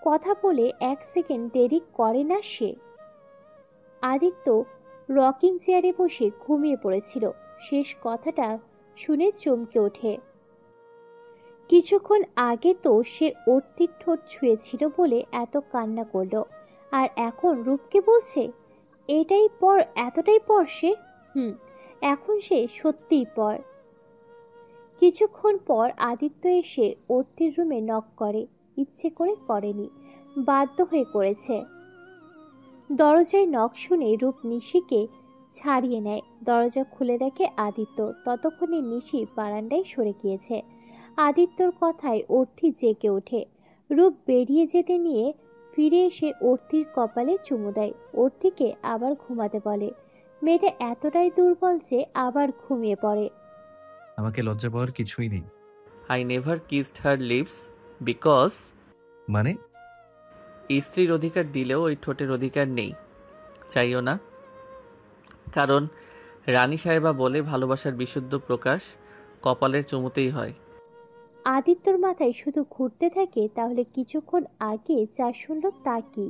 কথা বলে 1 সেকেন্ড দেরি করে না সে। আদিত্য রকিং চেয়ারে বসে ঘুমিয়ে পড়েছিল। শেষ কথাটা শুনে চমকে ওঠে। কিছুক্ষণ আগে তো সে অর্তির ঠোঁট ছুঁয়েছিল বলে এত কান্না করলো, আর এখন রূপকে বলছে এটাই পর, এতটাই পর সে। হুম, এখন সে সত্যিই পর। কিছুক্ষণ পর আদিত্য এসে অর্তির রুমে নক করে। ইচ্ছে করে করেনি, বাধ্য হয়ে করেছে। দরজায় নক শুনে রূপ নিশিকে ছাড়িয়ে নেয়। দরজা খুলে দেখে আদিত্য। ততক্ষণে নিশি বারান্দায় সরে গিয়েছে। আদিত্যর কথায় অর্থি জেগে ওঠে। রূপ বেরিয়ে যেতে নিয়ে ফিরে এসে অর্থির কপালে চুমু দেয়। অর্থিকে আবার ঘুমাতে বলে। মেয়েটা এতটাই দুর্বল যে আবার ঘুমিয়ে পড়ে। আমাকে লজ্জা পাওয়ার কিছুই নেই। I never kissed her lips because মানে? স্ত্রীর অধিকার দিলেও ওই ঠোঁটের অধিকার নেই, চাইও না। কারণ রানী সাহেবা বলে ভালোবাসার বিশুদ্ধ প্রকাশ কপালের চুমুতেই হয়। আদিত্যর মাথায় শুধু ঘুরতে থাকে, তাহলে কিছুক্ষণ আগে যা শুনল তা কি?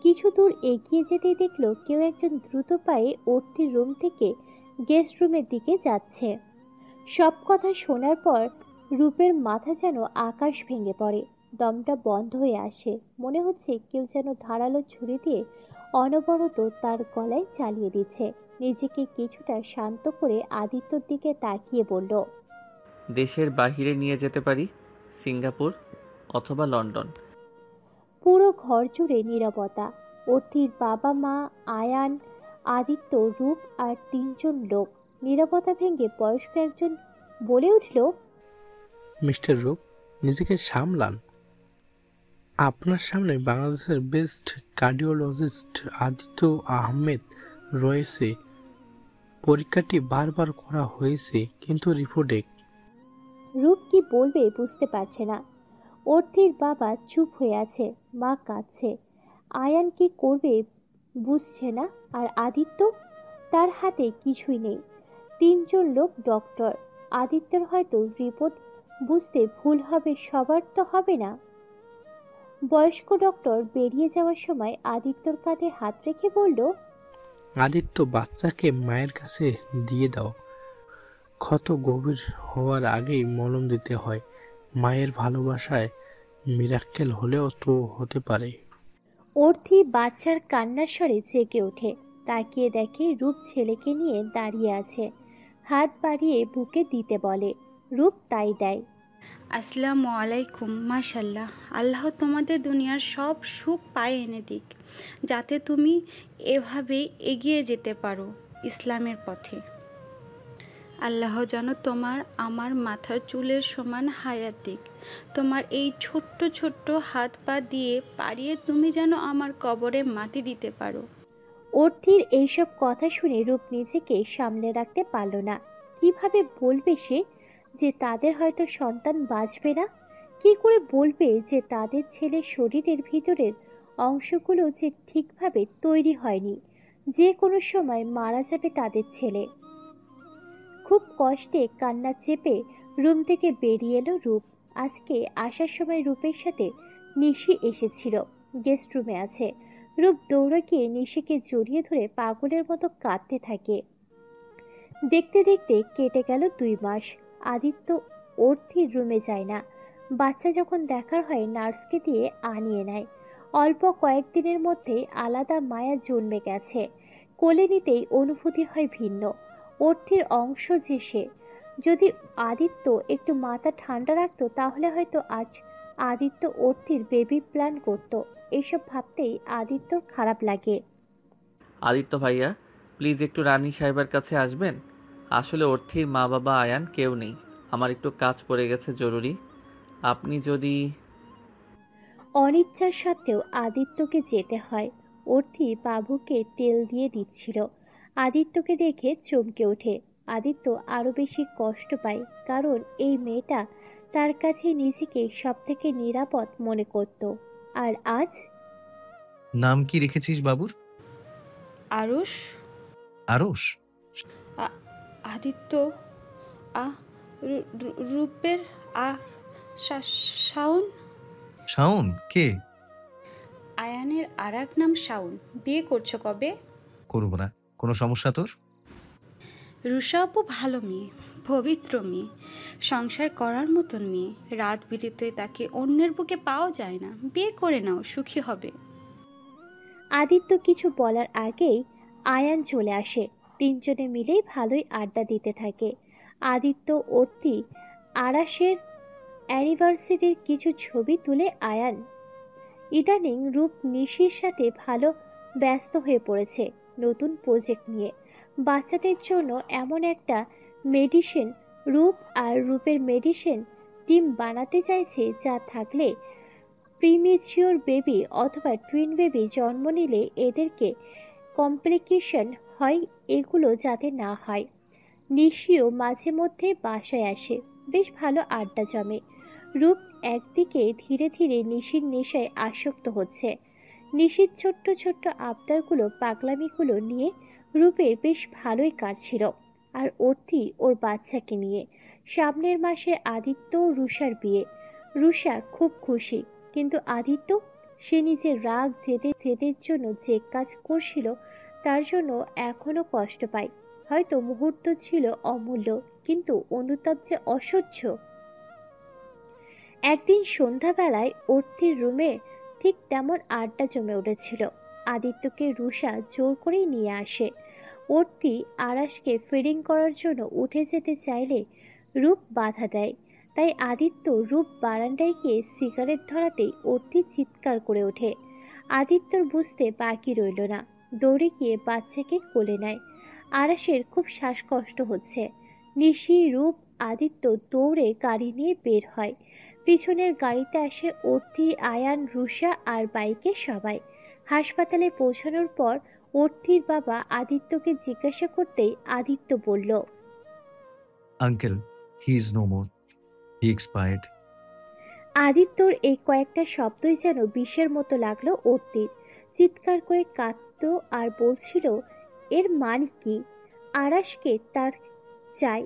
কিছু দূর এগিয়ে যেতেই দেখলো কেউ একজন দ্রুত পায়ে অর্থির রুম থেকে গেস্ট রুমের দিকে যাচ্ছে। সব কথা শোনার পর রূপের মাথা যেন আকাশ ভেঙে পড়ে। দমটা বন্ধ হয়ে আসে। মনে হচ্ছে কেউ যেন ধারালো ছুরি দিয়ে অনবরত তার গলায় চালিয়ে দিচ্ছে। নিজেকে কিছুটা শান্ত করে আদিত্যর দিকে তাকিয়ে বলল, দেশের বাহিরে নিয়ে যেতে পারি, সিঙ্গাপুর অথবা লন্ডন। পুরো ঘর জুড়ে নীরবতা। অর্থির বাবা মা, আয়ান, আদিত্য, রূপ আর 3জন লোক। নীরবতা ভেঙে বয়স্ক একজন বলে উঠল, মিস্টার রূপ, নিজেকে সামলান। আপনার সামনে বাংলাদেশের বেস্ট কার্ডিওলজিস্ট আদিত্য আহমেদ রয়েছে। পরীক্ষাটি বারবার করা হয়েছে, কিন্তু রিপোর্টে। রূপ কি বলবে বুঝতে পারছে না। অর্থির বাবা চুপ হয়ে আছে, মা কাঁদছে, আয়ান কি করবে বুঝছে না, আর আদিত্য, তার হাতে কিছুই নেই। 3জন লোক ডক্টর। আদিত্যর হয়তো রিপোর্ট বুঝতে ভুল হবে, সবার তো হবে না। বয়স্ক ডক্টর বেরিয়ে যাওয়ার সময় আদিত্যর কাঁধে হাত রেখে বলল, আদিত্য, বাচ্চাকে মায়ের কাছে দিয়ে দাও। ক্ষত গভীর হওয়ার আগেই মলম দিতে হয়। মায়ের ভালোবাসায় মিরাক্কেল হলেও তো হতে পারে। অর্থি বাচ্চার কান্নার স্বরে জেগে ওঠে। তাকিয়ে দেখে রূপ ছেলেকে নিয়ে দাঁড়িয়ে আছে। হাত বাড়িয়ে বুকে দিতে বলে। রূপ তাই দেয়। আসসালামু আলাইকুম। মাশাল্লাহ, আল্লাহ তোমাদের দুনিয়ার সব সুখ পায়ে এনে দিক, যাতে তুমি এভাবেই এগিয়ে যেতে পারো ইসলামের পথে। আল্লাহ যেন তোমার আমার মাথার চুলের সমান হায়াত দিক। তোমার এই ছোট্ট ছোট্ট হাত পা দিয়ে পারিয়ে তুমি যেন আমার কবরে মাটি দিতে পারো। অর্থির এইসব কথা শুনে রূপ নিজেকে সামলে রাখতে পারল না। কিভাবে বলবে সে যে তাদের হয়তো সন্তান বাঁচবে না? কি করে বলবে যে তাদের ছেলের শরীরের ভিতরের অংশগুলো যে ঠিকভাবে তৈরি হয়নি, যে কোনো সময় মারা যাবে তাদের ছেলে? খুব কষ্টে কান্না চেপে রুম থেকে বেরিয়ে এলো রূপ। আজকে আসার সময় রূপের সাথে নিশি এসেছিল, গেস্ট রুমে আছে। রূপ দৌড়ে গিয়ে নিশিকে জড়িয়ে ধরে পাগলের মতো কাঁদতে থাকে। দেখতে দেখতে কেটে গেল 2 মাস। আদিত্য অর্থির রুমে যায় না। বাচ্চা যখন দেখার হয় নার্সকে দিয়ে আনিয়ে নেয়। অল্প কয়েকদিনের মধ্যেই আলাদা মায়া জন্মে গেছে। কোলে নিতেই অনুভূতি হয় ভিন্ন। অর্থির অংশ যে সে। যদি আদিত্য একটু মাথা ঠান্ডা রাখতো তাহলে হয়তো আজ আদিত্য অর্থির বেবি প্ল্যান করত। এসব ভাবতেই আদিত্যর খারাপ লাগে। আদিত্য ভাইয়া, প্লিজ একটু রানী সাহেবার কাছে আসবেন। আসলে অর্থির মা বাবা আয়ান কেউ নেই, আমার একটু কাজ পড়ে গেছে জরুরি। আপনি যদি অনিচ্ছার সত্ত্বেও আদিত্যকে যেতে হয়। অর্থি বাবুকে তেল দিয়ে দিচ্ছিল। আদিত্যকে দেখে চমকে ওঠে। আদিত্য আরো বেশি কষ্ট পায়, কারণ এই মেয়েটা তার কাছে নিজেকে সব থেকে নিরাপদ মনে করত। আর আজ নাম কি রেখেছিস বাবুর? আরুষ। আরশ? আ- আদিত্য। আ রূপের। আ শাওন। শাওন কে? আয়ানের আরেক নাম শাওন। বিয়ে করছো কবে? করব না। কোনো সমস্যা তোর? রুষা আপু ভালো মেয়ে, পবিত্র মেয়ে, সংসার করার মতন মেয়ে। রাত বিরেতে তাকে অন্যের বুকে পাওয়া যায় না। বিয়ে করে নাও, সুখী হবে। আদিত্য কিছু বলার আগেই আয়ান চলে আসে। তিনজনে মিলেই ভালোই আড্ডা দিতে থাকে। আদিত্য, অর্তি, আরাশের অ্যানিভার্সারির কিছু ছবি তুলে আয়ান। ইদানিং রূপ নিশির সাথে ভালো ব্যস্ত হয়ে পড়েছে নতুন প্রজেক্ট নিয়ে। বাচ্চাদের জন্য এমন একটা মেডিসিন রূপ আর রূপের মেডিসিন টিম বানাতে চাইছে যা থাকলে প্রিমেচিওর বেবি অথবা টুইন বেবি জন্ম নিলে এদেরকে কমপ্লিকেশন হয়, এগুলো যাতে না হয়। নিশিও মাঝে মধ্যে বাসায় আসে, বেশ ভালো আড্ডা জমে। রূপ একদিকে ধীরে ধীরে নিশির নেশায় আসক্ত হচ্ছে। নিশির ছোট্ট ছোট্ট আবদারগুলো পাগলামিগুলো নিয়ে রূপের বেশ ভালোই কাটছিল। আর অর্থি ওর বাচ্চাকে নিয়ে। সামনের মাসে আদিত্য ও রুষার বিয়ে। রুষা খুব খুশি, কিন্তু আদিত্য, সে নিজের রাগ জেদের জন্য যে কাজ করছিল তার জন্য এখনো কষ্ট পায়। হয়তো মুহূর্ত ছিল অমূল্য, কিন্তু অনুতাপ যে অসহ্য। একদিন সন্ধ্যাবেলায় অর্থির রুমে ঠিক তেমন আড্ডা জমে উঠেছিল। আদিত্যকে রুষা জোর করেই নিয়ে আসে। অর্থি আরাশকে ফিডিং করার জন্য উঠে যেতে চাইলে রূপ বাধা দেয়। তাই আদিত্য রূপ বারান্দায় গিয়ে সিগারেট ধরাতেই অর্থি চিৎকার করে ওঠে। আদিত্যর বুঝতে বাকি রইল না, দৌড়ে গিয়ে বাচ্চাকে কোলে নেয়। আরাশের খুব শ্বাসকষ্ট হচ্ছে। নিশি, রূপ, আদিত্য দৌড়ে গাড়ি নিয়ে বের হয়। পিছনের গাড়িতে আসে অর্থি, আয়ান, রুষা আর বাইকে সবাই। হাসপাতালে পৌঁছানোর পর অর্থির বাবা আদিত্যকে জিজ্ঞাসা করতেই আদিত্য বলল, uncle, he is no more. He expired. আদিত্যর এই কয়েকটা শব্দই যেন বিষের মতো লাগলো অর্থির। চিৎকার করে কাঁদতো আর বলছিল, এর মানে কি? আরাশকে তার চাই,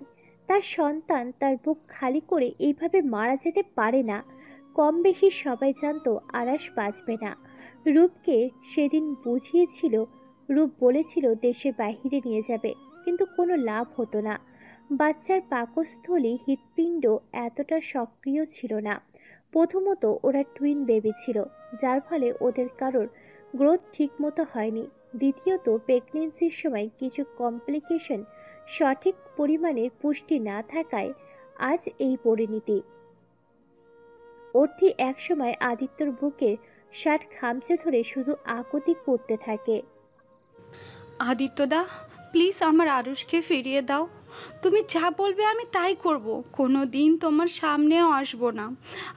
তার সন্তান তার বুক খালি করে এইভাবে মারা যেতে পারে না। কম বেশি সবাই জানতো আরাশ বাঁচবে না। রূপকে সেদিন বুঝিয়েছিল, রূপ বলেছিল দেশের বাহিরে নিয়ে যাবে, কিন্তু কোনো লাভ হতো না। বাচ্চার পাকস্থলী হৃৎপিণ্ড এতটা সক্রিয় ছিল না। প্রথমত ওরা টুইন বেবি ছিল, যার ফলে ওদের কারোর গ্রোথ ঠিকমতো হয়নি। দ্বিতীয়ত প্রেগনেন্সির সময় কিছু কমপ্লিকেশন, সঠিক পরিমাণের পুষ্টি না থাকায় আজ এই পরিণতি। অর্থি একসময় আদিত্যর বুকের শার্ট খামচে ধরে শুধু আকুতি করতে থাকে, আদিত্যদা, প্লিজ আমার আরুষকে ফিরিয়ে দাও। তুমি যা বলবে আমি তাই করব। কোনো দিন তোমার সামনেও আসবো না।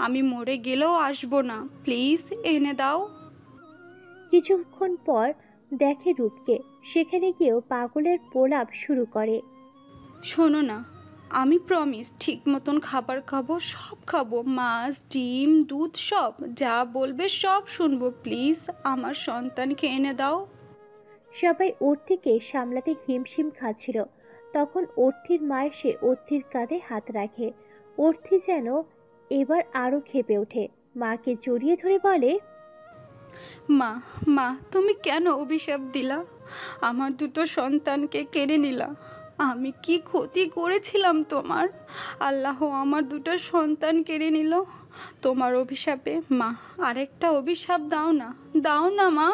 আমি মরে গেলেও আসবো না। প্লিজ এনে দাও। কিছুক্ষণ পর দেখে রূপকে। সেখানে গিয়েও পাগলের প্রলাপ শুরু করে, শোনো না, আমি প্রমিস ঠিক মতন খাবার খাবো, সব খাবো, মাছ, ডিম, দুধ, সব যা বলবে সব শুনবো। প্লিজ আমার সন্তানকে এনে দাও। সবাই অর্থিকে সামলাতে হিমশিম খাচ্ছিল। তখন অর্থির মা এসে অর্থির কাঁধে হাত রাখে। অর্থি যেন এবার আরো ক্ষেপে ওঠে। মাকে জড়িয়ে ধরে বলে, মা, মা, তুমি কেন অভিশাপ দিলা? আমার দুটো সন্তানকে কেড়ে নিলা। আমি কি ক্ষতি করেছিলাম তোমার? আল্লাহ আমার দুটো সন্তান কেড়ে নিল তোমার অভিশাপে। মা, আরেকটা অভিশাপ দাও না, দাও না মা।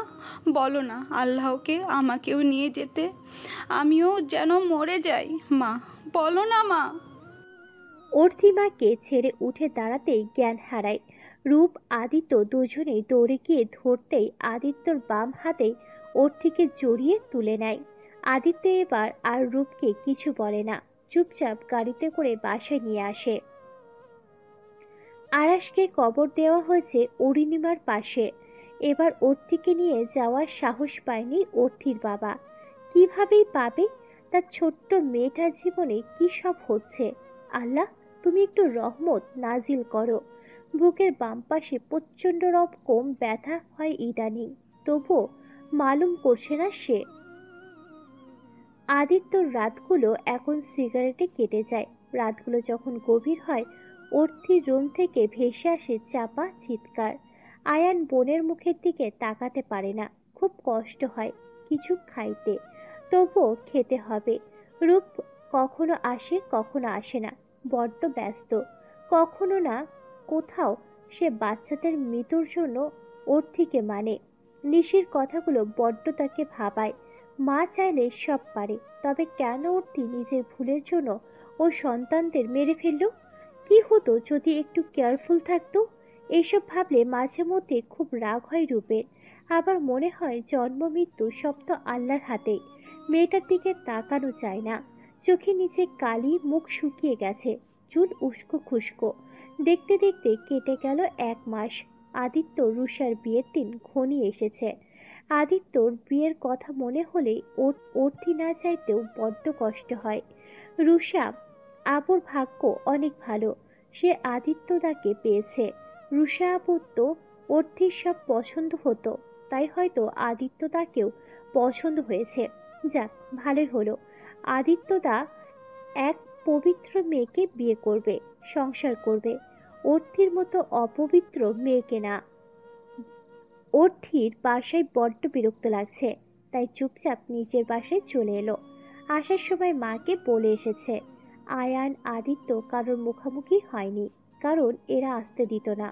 বলো না আল্লাহকে আমাকেও নিয়ে যেতে, আমিও যেন মরে যাই। মা, বলো না মা। অর্থি মাকে ছেড়ে উঠে দাঁড়াতেই জ্ঞান হারায়। রূপ, আদিত্য দুজনেই দৌড়ে গিয়ে ধরতেই আদিত্যর বাম হাতে অর্থিকে জড়িয়ে তুলে নেয়। আদিত্য এবার আর রূপকে কিছু বলে না, চুপচাপ গাড়িতে করে বাসায় নিয়ে আসে। আরাশকে কবর দেওয়া হয়েছে অরুণিমার পাশে। এবার অর্থিকে নিয়ে যাওয়ার সাহস পায়নি অর্থির বাবা। কিভাবেই পাবে? তার ছোট্ট মেয়েটার জীবনে কি সব হচ্ছে! আল্লাহ, তুমি একটু রহমত নাজিল করো। বুকের বাম পাশে প্রচন্ড রকম ব্যথা হয় ইদানিং, তবুও মালুম করছে না সে। আদিত্যর রাতগুলো এখন সিগারেটে কেটে যায়। রাতগুলো যখন গভীর হয়, অর্থির রুম থেকে ভেসে আসে চাপা চিৎকার। আয়ান বোনের মুখের দিকে তাকাতে পারে না, খুব কষ্ট হয় কিছু খাইতে, তবুও খেতে হবে। রূপ কখনো আসে কখনো আসে না, বড্ড ব্যস্ত। কখনো না কোথাও সে বাচ্চাদের মৃত্যুর জন্য ওর থেকে মানে। নিশির কথাগুলো বড্ড তাকে ভাবায়। মা চাইলে সব পারে, তবে কেন অর্থি নিজের ভুলের জন্য ও সন্তানদের মেরে ফেলল? কি হতো যদি একটু কেয়ারফুল থাকতো? এইসব ভাবলে মাঝে মধ্যে খুব রাগ হয় রূপের। আবার মনে হয় জন্ম মৃত্যু সব তো আল্লাহর হাতে। মেয়েটার দিকে তাকানো যায় না, চোখে নিচে কালি, মুখ শুকিয়ে গেছে, চুল উস্কো খুস্কো। দেখতে দেখতে কেটে গেল 1 মাস। আদিত্য রুষার বিয়ের দিন ঘনিয়ে এসেছে। আদিত্যর বিয়ের কথা মনে হলে ওর অর্থি না চাইতেও বড্ড কষ্ট হয়। রুষা আপুর ভাগ্য অনেক ভালো, সে আদিত্যদাকে পেয়েছে। রুষা আপুর তো অর্থির সব পছন্দ হতো, তাই হয়তো আদিত্যদাকেও পছন্দ হয়েছে। যাক, ভালোই হলো। আদিত্যদা এক পবিত্র মেয়েকে বিয়ে করবে, সংসার করবে, অর্থির মতো অপবিত্র মেয়েকে না। অর্থির বাসায় বড্ড বিরক্ত লাগছে, তাই চুপচাপ নিজের বাসায় চলে এলো। আসার সময় মাকে বলে এসেছে। আয়ান আদিত্য কারোর মুখোমুখি হয়নি, কারণ এরা আসতে দিত না।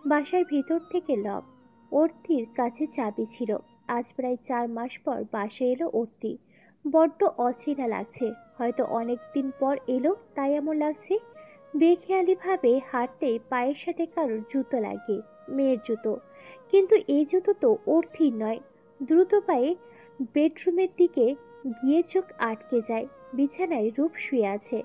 বাসার ভিতর থেকে লক। অর্থির কাছে চাবি ছিল। আজ প্রায় 4 মাস পর বাসায় এলো অর্থি। বড্ড অচেনা লাগছে, হয়তো অনেক দিন পর এলো তাই এমন লাগছে। বেখেয়ালি ভাবে হাঁটতে পায়ের সাথে কারোর জুতো লাগে, মেয়ের জুতো। কিন্তু এই জুতো তো অর্থির নয়। দ্রুত পায়ে বেডরুমের দিকে গিয়ে চোখ আটকে যায়। বিছানায় রূপ শুয়ে আছে,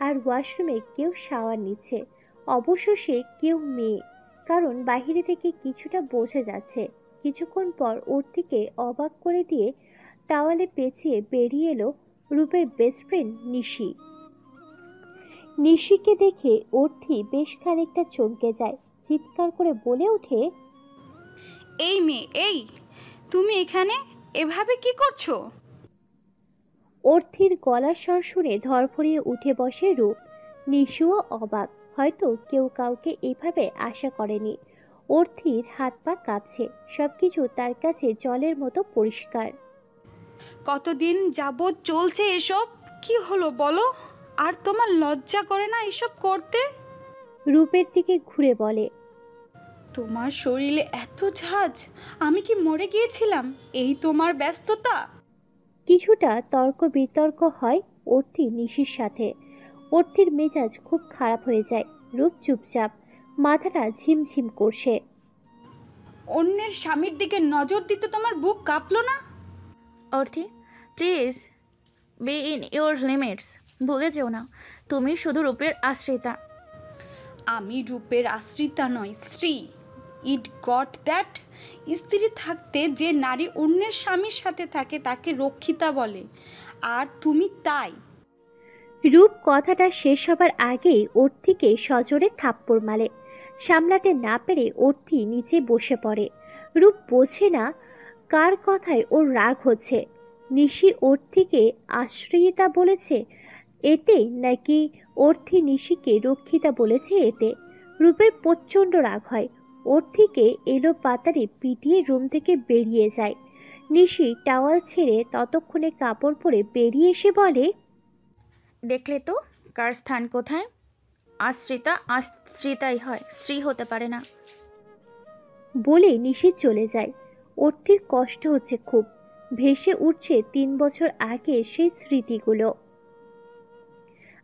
আর ওয়াশরুমে কেউ শাওয়ার নিচ্ছে। অবশ্য সে কেউ মেয়ে, কারণ বাহিরে থেকে কিছুটা বোঝা যাচ্ছে। কিছুক্ষণ পর অর্থিকে অবাক করে দিয়ে টাওয়ালে পেঁচিয়ে বেরিয়ে এলো রূপের বেস্ট ফ্রেন্ড নিশি। নিশিকে দেখে অর্থি বেশ খানিকটা চমকে যায়, চিৎকার করে বলে ওঠে, এই মেয়ে, এই তুমি এখানে এভাবে কি করছো? অর্থির গলার স্বর শুনে ধরফড়িয়ে উঠে বসে রূপ। নিশুও অবাক, হয়তো কেউ কাউকে এভাবে আশা করেনি। অর্থির হাত পা কাঁপছে, সবকিছু তার কাছে জলের মতো পরিষ্কার। কতদিন যাবৎ চলছে এসব? কি হলো বলো? আর তোমার লজ্জা করে না এসব করতে? রূপের দিকে ঘুরে বলে, তোমার শরীরে এত ঝাঁজ, আমি কি মরে গিয়েছিলাম? এই তোমার ব্যস্ততা। কিছুটা তর্ক বিতর্ক হয় অর্থি নিশির সাথে। অর্থির মেজাজ খুব খারাপ হয়ে যায়। রূপ চুপচাপ, মাথাটা ঝিমঝিম করছে। অন্যের স্বামীর দিকে নজর দিতে তোমার বুক কাঁপলো না? Worthy, please be in your limits. ভুলে যেও না, তুমি শুধু রূপের আশ্রিতা। আমি রূপের আশ্রিতা নয়, স্ত্রী। It got that. স্ত্রী থাকতে যে নারী অন্যের স্বামীর সাথে থাকে তাকে রক্ষিতা বলে, আর তুমি তাই। রূপ কথাটা শেষ হবার আগেই অর্থিকে সজোরে থাপ্পড় মারে। সামলাতে না পেরে অর্থি নিচে বসে পড়ে। রূপ বোঝে না কার কথায় ওর রাগ হচ্ছে। নিশি অর্থিকে আশ্রয়িতা বলেছে এতে, নাকি অর্থি নিশিকে রক্ষিতা বলেছে এতে। রূপের প্রচণ্ড রাগ হয়। অর্থিকে এলো পাতারে পিটিয়ে রুম থেকে বেরিয়ে যায়। নিশি টাওয়াল ছেড়ে ততক্ষণে কাপড় পরে বেরিয়ে এসে বলে, দেখলে তো কার স্থান কোথায়? আশ্রিতা আশ্রিতাই হয়, স্ত্রী হতে পারে না। বলে নিশি চলে যায়। অর্থির কষ্ট হচ্ছে খুব, ভেসে উঠছে 3 বছর আগে সেই স্মৃতিগুলো।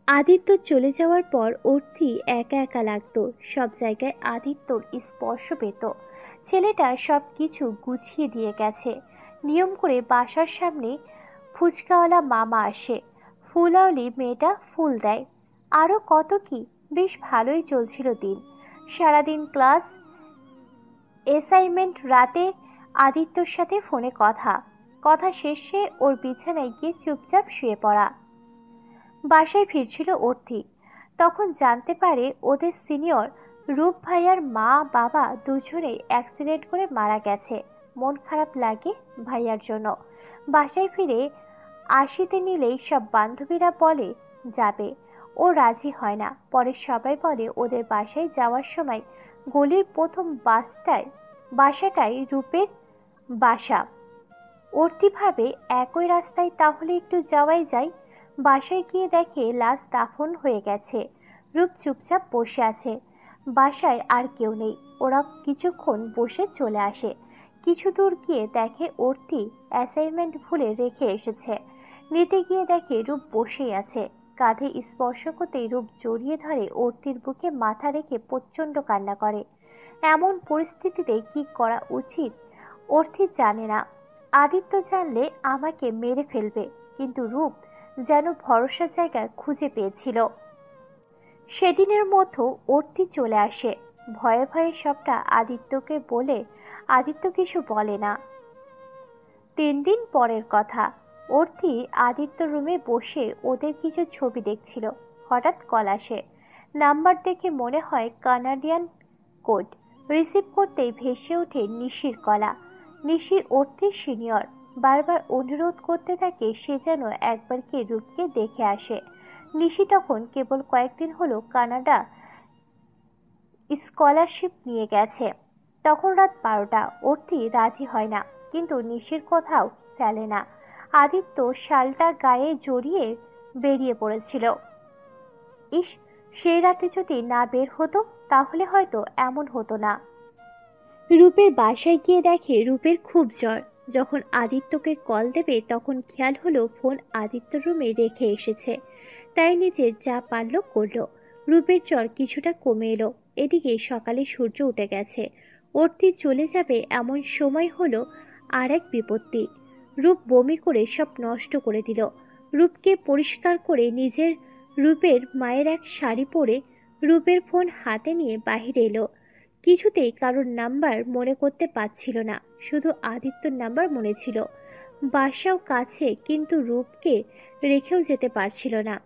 আদিত্য চলে যাওয়ার পর অর্থি একা একা লাগতো। সব জায়গায় আদিত্যর স্পর্শ পেত। ছেলেটা সব কিছু গুছিয়ে দিয়ে গেছে। নিয়ম করে বাসার সামনে ফুচকাওয়ালা মামা আসে, ফুলাওলি মেয়েটা ফুল দেয়, আরো কত কি। বেশ ভালোই চলছিল দিন। সারাদিন ক্লাস, অ্যাসাইনমেন্ট, রাতে আদিত্যর সাথে ফোনে কথা কথা শেষে ওর বিছানায় গিয়ে চুপচাপ শুয়ে পড়া। বাসায় ফিরছিল অর্থি, তখন জানতে পারে ওদের সিনিয়র রূপ ভাইয়ার মা বাবা দুজনেই অ্যাক্সিডেন্ট করে মারা গেছে। মন খারাপ লাগে ভাইয়ার জন্য। বাসায় ফিরে আসিতে নিলেই সব বান্ধবীরা বলে যাবে, ও রাজি হয় না। পরে সবাই বলে ওদের বাসায় যাওয়ার সময় গলির প্রথম বাসটায় বাসাটাই রূপের বাসা। অর্থি ভাবে একই রাস্তায় তাহলে একটু যাওয়াই যায়। বাসায় গিয়ে দেখে লাশ দাফন হয়ে গেছে। রূপ চুপচাপ বসে আছে। বাসায় আর কেউ নেই। ওরা কিছুক্ষণ বসে চলে আসে। কিছু দূর গিয়ে দেখে অর্থি অ্যাসাইনমেন্ট ভুলে রেখে এসেছে। নিতে গিয়ে দেখে রূপ বসেই আছে। কাঁধে স্পর্শ করতেই রূপ জড়িয়ে ধরে অর্থির বুকে মাথা রেখে প্রচণ্ড কান্না করে। এমন পরিস্থিতিতে কি করা উচিত অর্থি জানে না। আদিত্য জানলে আমাকে মেরে ফেলবে, কিন্তু রূপ যেন ভরসার জায়গা খুঁজে পেয়েছিল। সেদিনের মতো অর্থি চলে আসে। ভয়ে ভয়ে সবটা আদিত্যকে বলে আদিত্য কিছু বলে না। 3 দিন পরের কথা। অর্থি আদিত্য রুমে বসে ওদের কিছু ছবি দেখছিল। হঠাৎ কল আসে। নাম্বার দেখে মনে হয় কানাডিয়ান কোড। রিসিভ করতেই ভেসে ওঠে নিশির গলা। নিশি অর্থির সিনিয়র। বারবার অনুরোধ করতে থাকে সে যেন একবার কে রূপকে দেখে আসে। নিশি তখন কেবল কয়েকদিন হলো কানাডা স্কলারশিপ নিয়ে গেছে। তখন রাত 12টা। অর্থি রাজি হয় না, কিন্তু নিশির কথাও ফেলে না। আদিত্য শালটা গায়ে জড়িয়ে বেরিয়ে পড়েছিল। ইস, সেই রাতে যদি না বের হতো তাহলে হয়তো এমন হতো না। রূপের বাসায় গিয়ে দেখে রূপের খুব জ্বর। যখন আদিত্যকে কল দেবে তখন খেয়াল হলো ফোন আদিত্যর রুমে রেখে এসেছে। তাই নিজে যা পারল করলো। রূপের জ্বর কিছুটা কমে এলো। এদিকে সকালে সূর্য উঠে গেছে। অর্থি চলে যাবে এমন সময় হলো আর এক বিপত্তি। রূপ বমি করে সব নষ্ট করে দিল। রূপকে পরিষ্কার করে নিজের রূপের মায়ের এক শাড়ি পরে রূপের ফোন হাতে নিয়ে বাহিরে এলো। কিছুতেই কারোর নাম্বার মনে করতে পারছিল না, শুধু আদিত্যর নাম্বার মনে ছিল। বাসাও কাছে, কিন্তু রূপকে রেখেও যেতে পারছিল না।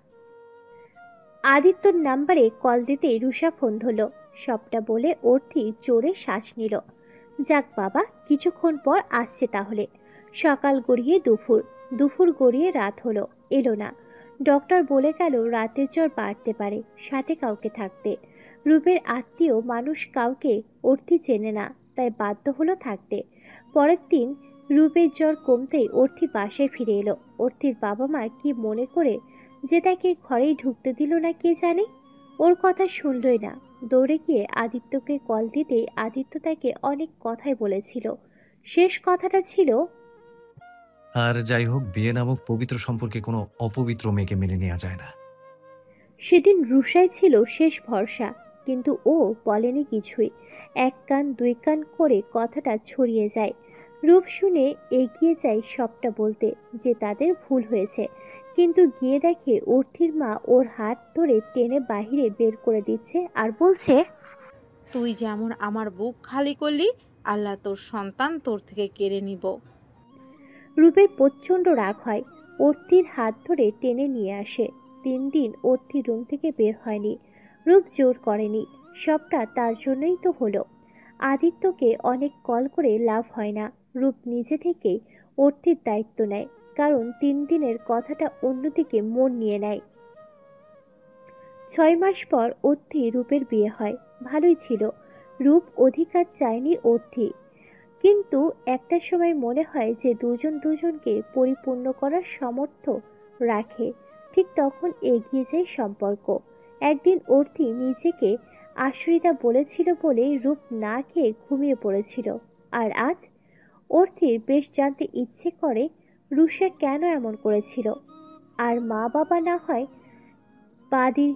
আদিত্যর নাম্বারে কল দিতেই রুষা ফোন ধরল। সবটা বলে অর্থি জোরে শ্বাস নিল। যাক বাবা, কিছুক্ষণ পর আসছে তাহলে। সকাল গড়িয়ে দুপুর, দুপুর গড়িয়ে রাত হলো, এলো না। ডক্টর বলে গেল রাতের জ্বর বাড়তে পারে, সাথে কাউকে থাকতে। রূপের আত্মীয় মানুষ কাউকে অর্থি চেনে না, তাই বাধ্য হলো থাকতে। পরের দিন রূপের জ্বর কমতেই অর্থি বাসায় ফিরে এলো। অর্থির বাবা মা কি মনে করে যে তাকে ঘরেই ঢুকতে দিল না কে জানে। ওর কথা শুনলই না। দৌড়ে গিয়ে আদিত্যকে কল দিতেই আদিত্য তাকে অনেক কথাই বলেছিল। শেষ কথাটা ছিল, আর যাই হোক, বিয়ে নামক পবিত্র সম্পর্কে কোনো অপবিত্র মেয়েকে মেনে নেওয়া যায় না। সেদিন রুষাই ছিল শেষ ভরসা, কিন্তু ও বলেনি কিছুই। 1 কান 2 কান করে কথাটা ছড়িয়ে যায়। রূপ শুনে এগিয়ে যায় সবটা বলতে, যে তাদের ভুল হয়েছে। কিন্তু গিয়ে দেখে অর্থির মা ওর হাত ধরে টেনে বাহিরে বের করে দিচ্ছে আর বলছে, তুই যেমন আমার বুক খালি করলি, আল্লাহ তোর সন্তান তোর থেকে কেড়ে নিব। রূপের প্রচণ্ড রাগ হয়। অর্থির হাত ধরে টেনে নিয়ে আসে। 3 দিন অর্থি রুম থেকে বের হয়নি। রূপ জোর করেনি। সবটা তার জন্যই তো হলো। আদিত্যকে অনেক কল করে লাভ হয় না। রূপ নিজে থেকেই অর্থির দায়িত্ব নেয়, কারণ 3 দিনের কথাটা অন্যদিকে মন নিয়ে নেয়। 6 মাস পর অর্থি রূপের বিয়ে হয়। ভালোই ছিল। রূপ অধিকার চায়নি অর্থি, কিন্তু একটা সময় মনে হয় যে দুজন দুজনকে পরিপূর্ণ করার সামর্থ্য রাখে। ঠিক তখন এগিয়ে যায় সম্পর্ক। একদিন অর্থি নিজেকে আশ্রিতা বলেছিল বলেই রূপ না খেয়ে ঘুমিয়ে পড়েছিল। আর আজ অর্থির বেশ জানতে ইচ্ছে করে রুষা কেন এমন করেছিল। আর মা বাবা না হয় বাদী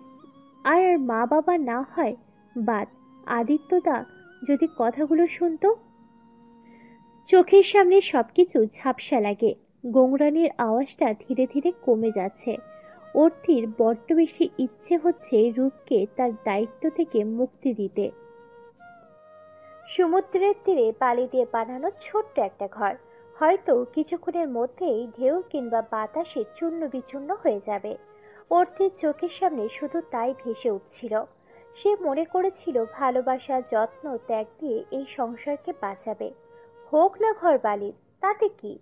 আর মা বাবা না হয় বাদ, আদিত্যদা যদি কথাগুলো শুনতো। চোখের সামনে সবকিছু ঝাপসা লাগে। গোংরানির আওয়াজটা ধীরে ধীরে কমে যাচ্ছে। অর্থির বড্ড বেশি ইচ্ছে হচ্ছে রূপকে তার দায়িত্ব থেকে মুক্তি দিতে। সমুদ্রের তীরে বালি দিয়ে বানানো ছোট্ট একটা ঘর, হয়তো কিছুক্ষণের মধ্যেই ঢেউ কিংবা বাতাসে চূর্ণ বিচূর্ণ হয়ে যাবে। অর্থির চোখের সামনে শুধু তাই ভেসে উঠছিল। সে মনে করেছিল ভালোবাসা, যত্ন, ত্যাগ দিয়ে এই সংসারকে বাঁচাবে। হোক না ঘর বালির, তাতে কি?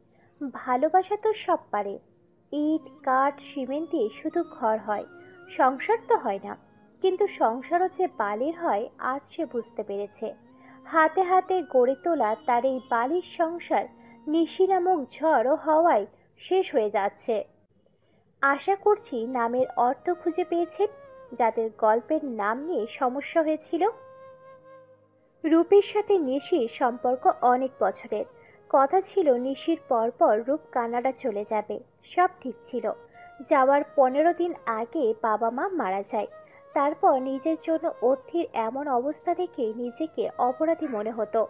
ভালোবাসা তো সব পারে। ইট, কাঠ, সিমেন্ট দিয়ে শুধু ঘর হয়, সংসার তো হয় না। কিন্তু সংসারও যে বালির হয় আজ সে বুঝতে পেরেছে। হাতে হাতে গড়ে তোলা তার এই বালির সংসার নিশি নামক ঝড় ও হাওয়ায় শেষ হয়ে যাচ্ছে। আশা করছি নামের অর্থ খুঁজে পেয়েছেন যাদের গল্পের নাম নিয়ে সমস্যা হয়েছিল। রূপের সাথে নিশির সম্পর্ক অনেক বছরের। কথা ছিল নিশির পরপর রূপ কানাডা চলে যাবে। সব ঠিক ছিল। যাওয়ার 15 দিন আগে বাবা মা মারা যায়। তারপর নিজের জন্য অর্থির এমন অবস্থা দেখে নিজেকে অপরাধী মনে হতো।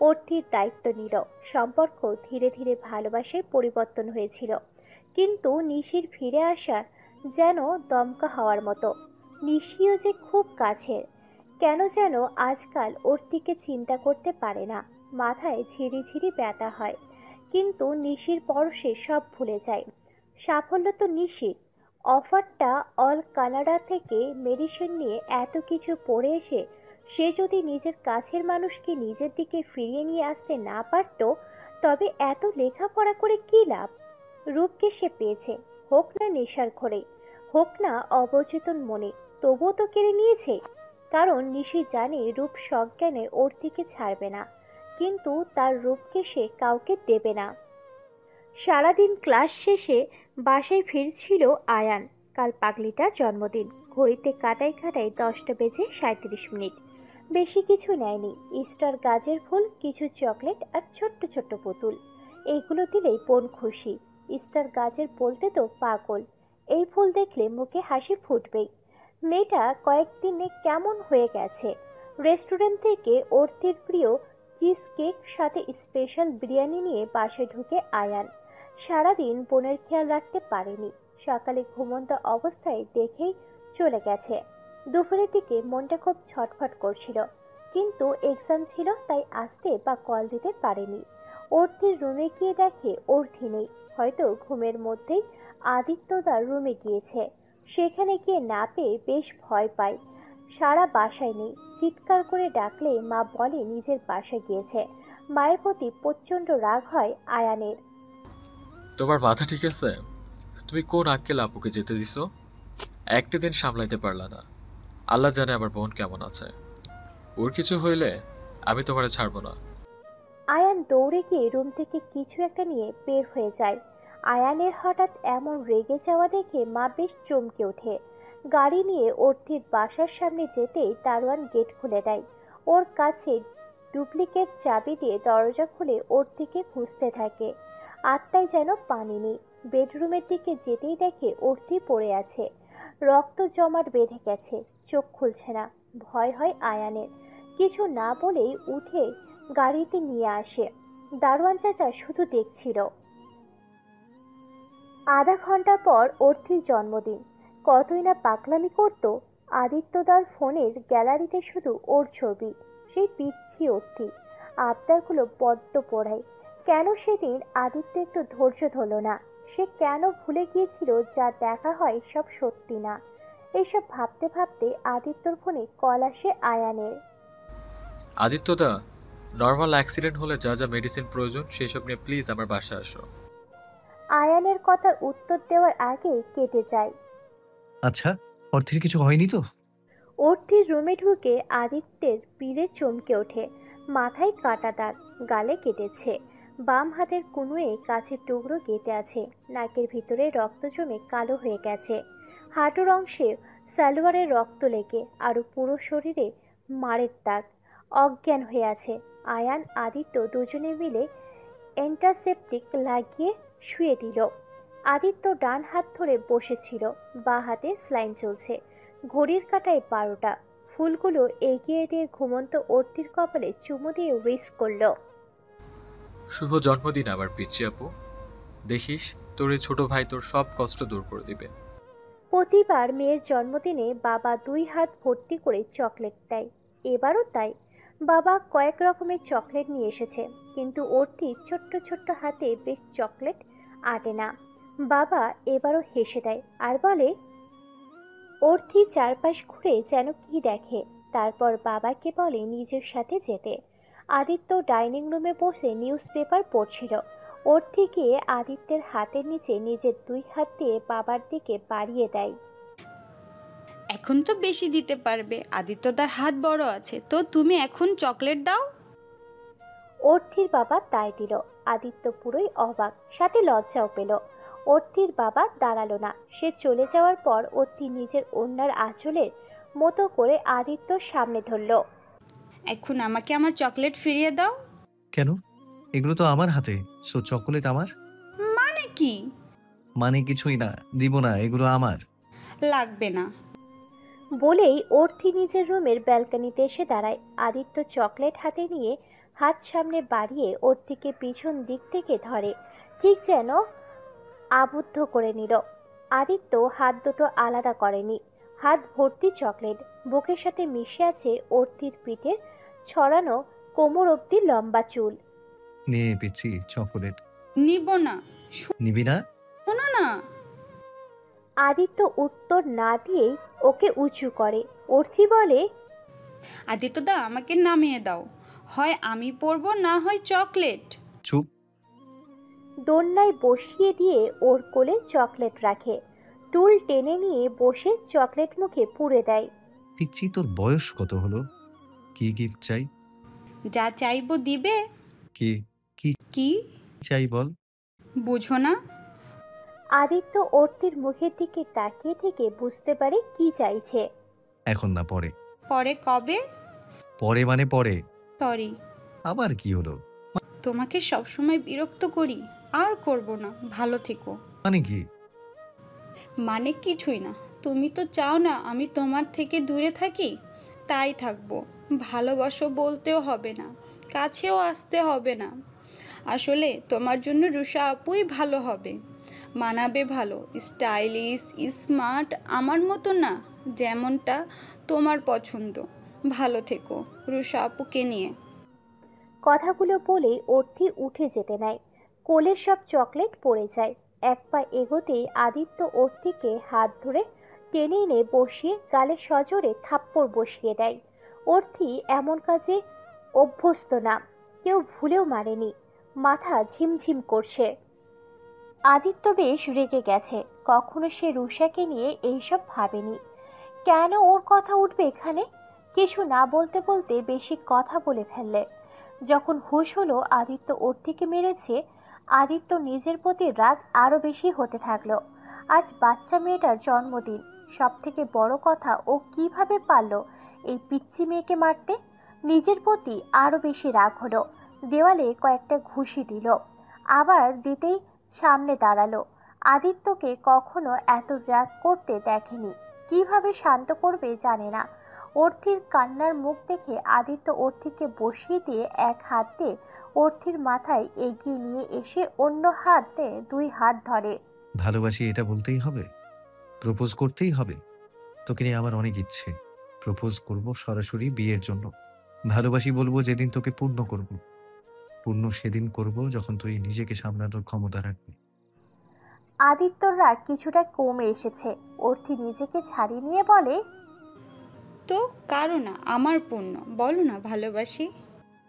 অর্থির দায়িত্ব নিল। সম্পর্ক ধীরে ধীরে ভালোবাসায় পরিবর্তন হয়েছিল। কিন্তু নিশির ফিরে আসা যেন দমকা হওয়ার মতো। নিশিও যে খুব কাছের। কেন যেন আজকাল অর্থিকে চিন্তা করতে পারে না। মাথায় ঝিরিঝিরি ব্যথা হয়, কিন্তু নিশির পরশে সব ভুলে যায়। সাফল্য তো নিশির। অফারটা অল কানাডা থেকে মেডিসিন নিয়ে এত কিছু পড়ে এসে সে যদি নিজের কাছের মানুষকে নিজের দিকে ফিরিয়ে নিয়ে আসতে না পারত, তবে এত লেখাপড়া করে কী লাভ? রূপকে সে পেয়েছে, হোক না নেশার ঘরে, হোক না অবচেতন মনে, তবুও তো কেড়ে নিয়েছে। কারণ নিশি জানে রূপ সজ্ঞানে ওর দিকে ছাড়বে না, কিন্তু তার রূপকে সে কাউকে দেবে না। সারাদিন ক্লাস শেষে বাসায় ফিরছিল আয়ান। কাল পাগলিটার জন্মদিন। ঘড়িতে কাটাই কাটাই 10:37। বেশি কিছু নেয়নি। স্টার গাজের ফুল, কিছু চকলেট আর ছোট্ট ছোট্ট পুতুল। এইগুলো দিলেই বোন খুশি। স্টার গাজের বলতে তো পাগল। এই ফুল দেখলে মুখে হাসি ফুটবেই। মেয়েটা কয়েকদিনে কেমন হয়ে গেছে। রেস্টুরেন্ট থেকে অর্থের প্রিয় চিজ কেক সাথে স্পেশাল বিরিয়ানি নিয়ে বাসায় ঢুকে আয়ান। সারাদিন বোনের খেয়াল রাখতে পারেনি। সকালে ঘুমন্ত অবস্থায় দেখেই চলে গেছে। দুপুরের দিকে মনটা খুব ছটফট করছিল, কিন্তু এক্সাম ছিল তাই আসতে বা কল দিতে পারেনি। অর্থের রুমে গিয়ে দেখে অর্থি নেই। হয়তো ঘুমের মধ্যেই আদিত্যদার রুমে গিয়েছে। সেখানে গিয়ে না পেয়ে বেশ ভয় পায়। সারা বাসায় নেই। চিৎকার করে ডাকলে মা বলে নিজের বাসায় গিয়েছে। মায়ের প্রতি প্রচণ্ড রাগ হয় আয়ানের। তোমার মাথা ঠিক আছে? তুমি কোন আক্কেল আপুকে যেতে দিছো? একটা দিন সামলাইতে পারলা না। আল্লাহ জানে আমার বোন কেমন আছে। ওর কিছু হইলে আমি তোমারে ছাড়বো না। আয়ান দৌড়ে গিয়ে রুম থেকে কিছু একটা নিয়ে বের হয়ে যায়। আয়ানের হঠাৎ এমন রেগে যাওয়া দেখে মা বেশ চমকে ওঠে। গাড়ি নিয়ে অর্থির বাসার সামনে যেতেই দারোয়ান গেট খুলে দেয়। ওর কাছে ডুপ্লিকেট চাবি দিয়ে দরজা খুলে অর্থিকে খুঁজতে থাকে। আত্মায় যেন পানি নেই। বেডরুমের দিকে যেতেই দেখে অর্থি পড়ে আছে। রক্ত জমাট বেঁধে গেছে। চোখ খুলছে না। ভয় হয় আয়ানের। কিছু না বলেই উঠে গাড়িতে নিয়ে আসে। দারোয়ান চাচা শুধু দেখছিল। আধা ঘন্টা পর অর্থির জন্মদিন। কতই না পাগলামি করত। আদিত্যদার ফোনের গ্যালারিতে শুধু ওর ছবি। সেই পিচ্ছি অর্থি। আবদারগুলো বড্ড পোড়ায়। কেন সেদিন আদিত্য একটু ধৈর্য ধরল না? সে কেন ভুলে গিয়েছিল যা দেখা হয় সব সত্যি না? এইসব ভাবতে ভাবতে আদিত্যর ফোনে কল আসে আয়ানের। আদিত্যদা, নর্মাল অ্যাক্সিডেন্ট হলে যা যা মেডিসিন প্রয়োজন সেসব নিয়ে প্লিজ আমার বাসায় আসো। আয়ানের কথার উত্তর দেওয়ার আগে কেটে যায়। আচ্ছা, অর্থের কিছু হয়নি তো? অর্থির রুমে ঢুকে আদিত্যের পিড়ে চমকে ওঠে। মাথায় কাটা দাগ, গালে কেটেছে। বাম হাতের কনুয়ে কাছের টুকরো কেটে আছে। নাকের ভিতরে রক্ত জমে কালো হয়ে গেছে। হাঁটুর অংশে সালোয়ারের রক্ত লেগে আরো পুরো শরীরে মারের দাগ। অজ্ঞান হয়ে আছে। আয়ান আদিত্য দুজনে মিলে অ্যান্টাসেপটিক লাগিয়ে শুয়ে দিল। আদিত্য ডান হাত ধরে বসেছিল। বাঁ হাতে স্লাইন চলছে। ঘড়ির কাঁটায় 12টা। ফুলগুলো এগিয়ে দিয়ে ঘুমন্ত অর্থির কপালে চুমু দিয়ে উইশ করল। শুভ জন্মদিন আমার পিচ্চি আপু। দেখিস তোর এই ছোট ভাই তোর সব কষ্ট দূর করে দিবে। প্রতিবার মেয়ের জন্মদিনে বাবা 2 হাত ভর্তি করে চকলেট দেয়। এবারও তাই। বাবা কয়েক রকমের চকলেট নিয়ে এসেছে, কিন্তু অর্থি ছোট্ট ছোট্ট হাতে বেশ চকলেট আটে না। বাবা এবারও হেসে দেয় আর বলে, অর্থি চারপাশ ঘুরে যেন কি দেখে। তারপর বাবাকে বলে নিজের সাথে যেতে। আদিত্য ডাইনিং রুমে বসে নিউজ পেপার পড়ছিল। অর্থি গিয়ে আদিত্যের হাতের নিচে নিজের 2 হাত দিয়ে বাবার দিকে বাড়িয়ে দেয়। এখন তো বেশি দিতে পারবে, আদিত্যদার হাত বড় আছে, তো তুমি এখন চকলেট দাও। অর্থির বাবা তাই দিল। আদিত্য পুরোই অবাক, সাথে লজ্জাও পেল। অর্থির বাবা দাঁড়ালো না। সে চলে যাওয়ার পর অর্থি নিজের ওড়নার আঁচলের মতো করে আদিত্যর সামনে ধরল। এখন আমাকে আমার চকলেট ফিরিয়ে দাও। কেন? এগুলো তো আমার হাতে, সো চকোলেট আমার। মানে কি? মানে কিছুই না, দিব না, এগুলো আমার। লাগবে না। বলেই অর্থি নিজের রুমের ব্যালকনিতে এসে দাঁড়ায়। আদিত্য চকলেট হাতে নিয়ে হাত সামনে বাড়িয়ে অর্থিকে পিছন দিক থেকে ধরে, ঠিক যেন আবদ্ধ করে নিল। আদিত্য হাত দুটো আলাদা করেনি। হাত ভর্তি চকলেট, বুকের সাথে মিশে আছে অর্থির পিঠের ছড়ানো কোমর অবধি লম্বা চুল। নিয়ে পিচ্ছি চকোলেট। নিব না। নিবি না? শোনো না। আদিত্য উত্তর না দিয়েই ওকে উঁচু করে। অর্থি বলে, আদিত্যদা, আমাকে নামিয়ে দাও। হয় আমি পরবো, না হয় চকলেট। চুপ। দোলনায় বসিয়ে দিয়ে ওর কোলে চকলেট রাখে। টুল টেনে নিয়ে বসে চকলেট মুখে পুরে দেয়। পিচ্ছি, তোর বয়স কত হলো? কি গিফট চাই? যা চাইবো দিবে। কি কি কি চাই বল? বুঝো না? আদিত্য অর্থির মুখের দিকে তাকিয়ে থেকে বুঝতে পারে কি চাইছে। এখন না, পরে। পরে কবে? পরে মানে পরে। সরি, আবার কি হলো? তোমাকে সবসময় বিরক্ত করি। আর করব না, ভালো থেকো। মানে কি? মানে কিছুই না। তুমি তো চাও না আমি তোমার থেকে দূরে থাকি, তাই থাকবো। ভালোবাসো বলতেও হবে না, কাছেও আসতে হবে না। আসলে তোমার জন্য রুষা আপুই ভালো হবে, মানাবে ভালো, স্টাইলিশ, স্মার্ট, আমার মতো না, যেমনটা তোমার পছন্দ। ভালো থেকো রুষা আপুকে নিয়ে। কথাগুলো বলে অর্থি উঠে যেতে নেয়। কোলের সব চকলেট পড়ে যায়। এক পা এগোতেই আদিত্য অর্থিকে হাত ধরে টেনে এনে বসিয়ে গালে সজোরে থাপ্পড় বসিয়ে দেয়। অর্থি এমন কাজে অভ্যস্ত না, কেউ ভুলেও মারেনি। মাথা ঝিমঝিম করছে। আদিত্য বেশ রেগে গেছে। কখনো সে রুষাকে নিয়ে এইসব ভাবেনি। কেন ওর কথা উঠবে এখানে? কিছু না বলতে বলতে বেশি কথা বলে ফেললে। যখন হুঁশ হলো আদিত্য অর্থিকে মেরেছে, আদিত্য নিজের প্রতি রাগ আরো বেশি হতে থাকলো। আজ বাচ্চা মেয়েটার জন্মদিন, সব থেকে বড় কথা ও কিভাবে পারলো এই পিচ্চি মেয়েকে মারতে। নিজের প্রতি আরো বেশি রাগ হলো। দেওয়ালে কয়েকটা ঘুষি দিল। আবার দিতেই সামনে দাঁড়ালো। আদিত্যকে কখনো এত রাগ করতে দেখেনি। কিভাবে শান্ত করবে জানে না। অর্থির কান্নার মুখ দেখে আদিত্য অর্থিকে বসিয়ে দিয়ে এক হাত দিয়ে অর্থির মাথায় এগিয়ে নিয়ে এসে অন্য হাতে দুই হাত ধরে। ভালোবাসি এটা বলতেই হবে? প্রপোজ করতেই হবে? তোকে নিয়ে আমার অনেক ইচ্ছে। প্রপোজ করব সরাসরি বিয়ের জন্য। ভালোবাসি বলবো যেদিন তোকে পূর্ণ করব। পূর্ণ সেদিন করব যখন তুই নিজেকে সামলানোর ক্ষমতা রাখবি। আদিত্যর রাগ কিছুটা কমে এসেছে। অর্থি নিজেকে ছাড়িয়ে নিয়ে বলে, তো কারো না, আমার পূর্ণ। বলো না ভালোবাসি।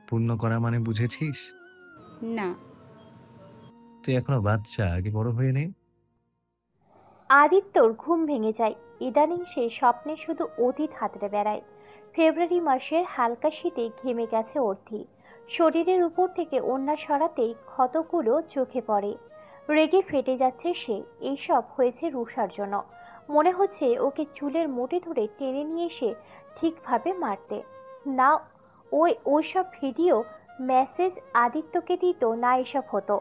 পূর্ণ করা মানে বুঝেছিস? না। তুই এখনো বাচ্চা, আগে বড় হয়ে নে। আদিত্যর ঘুম ভেঙে যায়। ইদানিং সে স্বপ্নে শুধু অতীত হাতড়ে বেড়ায়। ফেব্রুয়ারি মাসের হালকা শীতে ঘেমে গেছে অর্থি। শরীরের উপর থেকে ওড়না সরাতেই ক্ষতগুলো চোখে পড়ে। রেগে ফেটে যাচ্ছে সে। এইসব হয়েছে রুষার জন্য। মনে হচ্ছে ওকে চুলের মুঠি ধরে টেনে নিয়ে এসে ঠিকভাবে মারতে। না ওইসব ভিডিও মেসেজ আদিত্যকে দিত, না এসব হতো।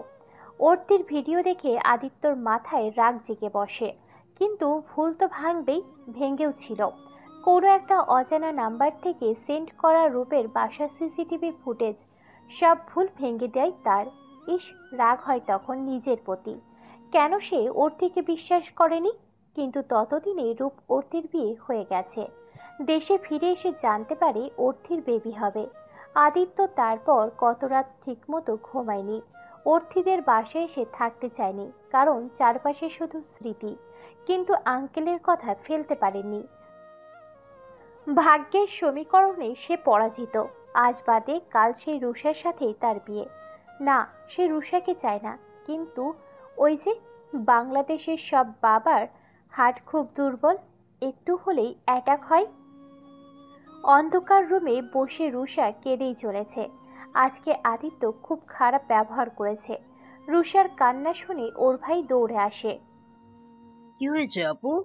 অর্থির ভিডিও দেখে আদিত্যর মাথায় রাগ জেগে বসে। কিন্তু ভুল তো ভেঙেও ছিল। কোনো একটা অজানা নাম্বার থেকে সেন্ড করা রূপের বাসার সিসিটিভি ফুটেজ সব ভুল ভেঙে দেয় তার। ইস, রাগ হয় তখন নিজের প্রতি। কেন সে অর্থিকে বিশ্বাস করেনি? কিন্তু ততদিনে রূপ অর্থির বিয়ে হয়ে গেছে। দেশে ফিরে এসে জানতে পারে অর্থির বেবি হবে। আদিত্য তারপর কত রাত ঠিকমতো ঘুমায়নি। অর্থিদের বাসায় এসে থাকতে চায়নি, কারণ চারপাশে শুধু স্মৃতি। কিন্তু আঙ্কেলের কথা ফেলতে পারেনি। ভাগ্যের সমীকরণে সে পরাজিত। আজ বাদে কাল সেই রুষার সাথেই তার বিয়ে। না, সে রুষাকে চায় না। কিন্তু ওই যে বাংলাদেশের সব বাবার হার্ট খুব দুর্বল, একটু হলেই অ্যাটাক হয়। অন্ধকার রুমে বসে রুষা কেঁদেই চলেছে। আজকে আদিত্য খুব খারাপ ব্যবহার করেছে। রুষার কান্না শুনে ওর ভাই দৌড়ে আসে। কি হয়েছে আপু?